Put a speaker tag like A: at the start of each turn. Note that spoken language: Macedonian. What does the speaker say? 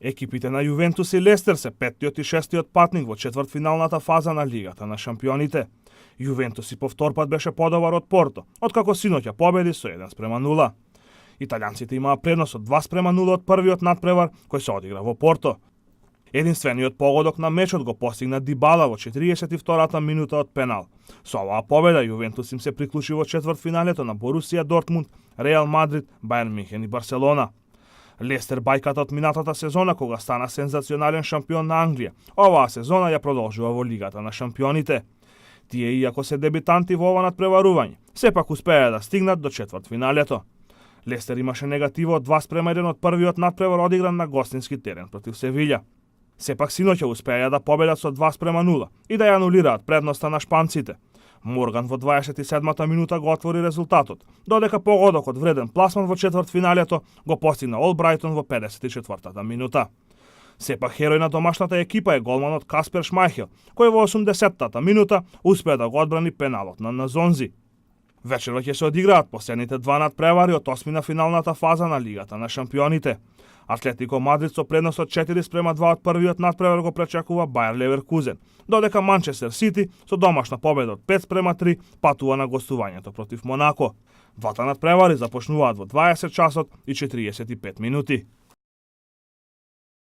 A: Екипите на Јувентус и Лестер се петтиот и шестиот патник во четвртфиналната фаза на Лигата на шампионите. Јувентус и повтор пат беше подобар од Порто, откако синоќа победи со 1:0. Италијанците имаа предност од 2:0 од првиот надпревар кој се одигра во Порто. Единствениот погодок на мечот го постигна Дибала во 42-та минута од пенал. Со оваа победа Јувентус им се приклучи во четвртфиналето на Борусија Дортмунд, Реал Мадрид, Бајерн Мюнхен и Барселона. Лестер бајката од минатата сезона кога стана сензационален шампион на Англија, оваа сезона ја продолжува во Лигата на шампионите. Тие, иако се дебитанти во ова надпреварување, сепак успеа да стигнат до четвртфиналето. Лестер имаше негатива од 2:1 од првиот надпревар одигран на гостински терен против Севиља. Сепак синоќа успеа да победат со 2:0 и да ја анулираат предноста на шпанците. Морган во 27-та минута го отвори резултатот, додека погодокот вреден пласман во четвртфиналето го постигна Олбрајтон во 54-та минута. Сепак херој на домашната екипа е голманот Каспер Шмајхел, кој во 80-та минута успеа да го одбрани пеналот на Назонзи. Вечерва ќе се одиграат последните два надпревари од осмина финалната фаза на Лигата на шампионите. Атлетико Мадрид со предност од 4:2 од првиот надпревар го пречекува Бајер Леверкузен, додека Манчестер Сити со домашна победа од 5:3 патува на гостувањето против Монако. Двата надпревари започнуваат во 20 часот и 45 минути.